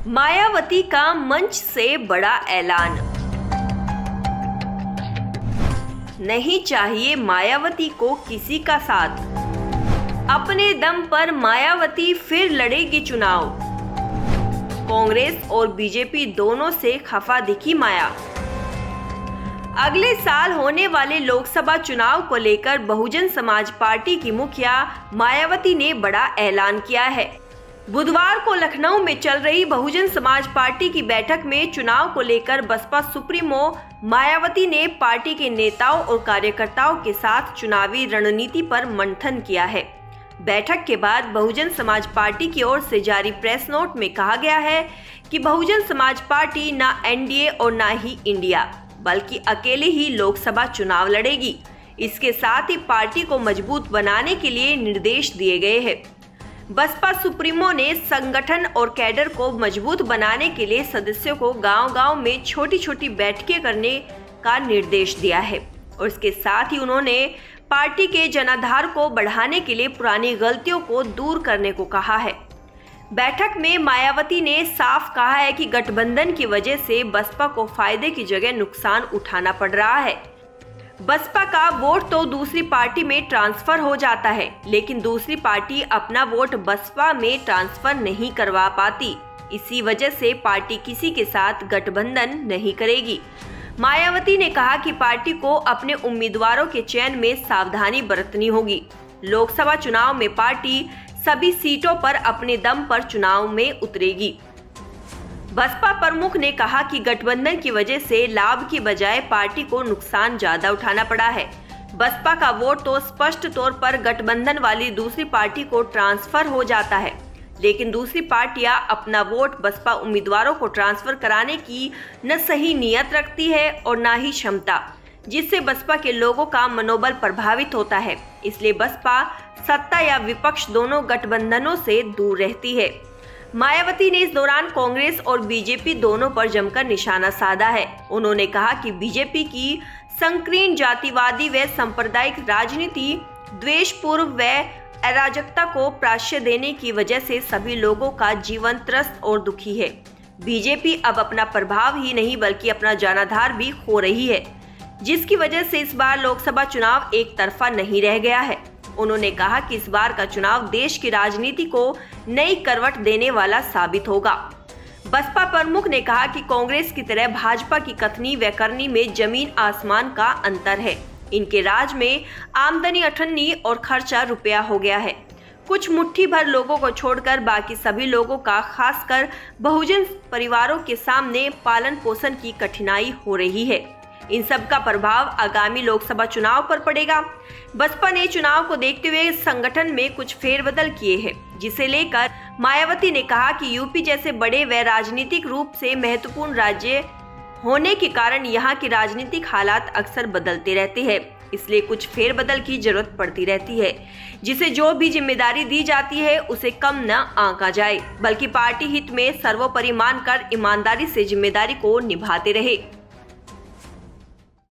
मायावती का मंच से बड़ा ऐलान। नहीं चाहिए मायावती को किसी का साथ, अपने दम पर मायावती फिर लड़ेगी चुनाव। कांग्रेस और बीजेपी दोनों से खफा दिखी माया। अगले साल होने वाले लोकसभा चुनाव को लेकर बहुजन समाज पार्टी की मुखिया मायावती ने बड़ा ऐलान किया है। बुधवार को लखनऊ में चल रही बहुजन समाज पार्टी की बैठक में चुनाव को लेकर बसपा सुप्रीमो मायावती ने पार्टी के नेताओं और कार्यकर्ताओं के साथ चुनावी रणनीति पर मंथन किया है। बैठक के बाद बहुजन समाज पार्टी की ओर से जारी प्रेस नोट में कहा गया है कि बहुजन समाज पार्टी न एनडीए और न ही इंडिया बल्कि अकेले ही लोकसभा चुनाव लड़ेगी। इसके साथ ही पार्टी को मजबूत बनाने के लिए निर्देश दिए गए हैं। बसपा सुप्रीमो ने संगठन और कैडर को मजबूत बनाने के लिए सदस्यों को गांव-गांव में छोटी छोटी बैठकें करने का निर्देश दिया है और इसके साथ ही उन्होंने पार्टी के जनाधार को बढ़ाने के लिए पुरानी गलतियों को दूर करने को कहा है। बैठक में मायावती ने साफ कहा है कि गठबंधन की वजह से बसपा को फायदे की जगह नुकसान उठाना पड़ रहा है। बसपा का वोट तो दूसरी पार्टी में ट्रांसफर हो जाता है, लेकिन दूसरी पार्टी अपना वोट बसपा में ट्रांसफर नहीं करवा पाती। इसी वजह से पार्टी किसी के साथ गठबंधन नहीं करेगी। मायावती ने कहा कि पार्टी को अपने उम्मीदवारों के चयन में सावधानी बरतनी होगी। लोकसभा चुनाव में पार्टी सभी सीटों पर अपने दम पर चुनाव में उतरेगी। बसपा प्रमुख ने कहा कि गठबंधन की वजह से लाभ की बजाय पार्टी को नुकसान ज्यादा उठाना पड़ा है। बसपा का वोट तो स्पष्ट तौर पर गठबंधन वाली दूसरी पार्टी को ट्रांसफर हो जाता है, लेकिन दूसरी पार्टियां अपना वोट बसपा उम्मीदवारों को ट्रांसफर कराने की न सही नीयत रखती है और न ही क्षमता, जिससे बसपा के लोगों का मनोबल प्रभावित होता है। इसलिए बसपा सत्ता या विपक्ष दोनों गठबंधनों से दूर रहती है। मायावती ने इस दौरान कांग्रेस और बीजेपी दोनों पर जमकर निशाना साधा है। उन्होंने कहा कि बीजेपी की संकीर्ण जातिवादी व सांप्रदायिक राजनीति द्वेषपूर्ण व अराजकता को प्राश्य देने की वजह से सभी लोगों का जीवन त्रस्त और दुखी है। बीजेपी अब अपना प्रभाव ही नहीं बल्कि अपना जनाधार भी खो रही है, जिसकी वजह से इस बार लोकसभा चुनाव एक तरफा नहीं रह गया है। उन्होंने कहा कि इस बार का चुनाव देश की राजनीति को नई करवट देने वाला साबित होगा। बसपा प्रमुख ने कहा कि कांग्रेस की तरह भाजपा की कथनी व करनी में जमीन आसमान का अंतर है। इनके राज में आमदनी अठन्नी और खर्चा रुपया हो गया है। कुछ मुट्ठी भर लोगों को छोड़कर बाकी सभी लोगों का, खासकर बहुजन परिवारों के सामने पालन पोषण की कठिनाई हो रही है। इन सब का प्रभाव आगामी लोकसभा चुनाव पर पड़ेगा। बसपा ने चुनाव को देखते हुए संगठन में कुछ फेरबदल किए हैं, जिसे लेकर मायावती ने कहा कि यूपी जैसे बड़े व राजनीतिक रूप से महत्वपूर्ण राज्य होने के कारण यहाँ की राजनीतिक हालात अक्सर बदलते रहते हैं, इसलिए कुछ फेरबदल की जरूरत पड़ती रहती है, जिसे जो भी जिम्मेदारी दी जाती है उसे कम न आंका जाए, बल्कि पार्टी हित में सर्वोपरि मानकर ईमानदारी से जिम्मेदारी को निभाते रहे।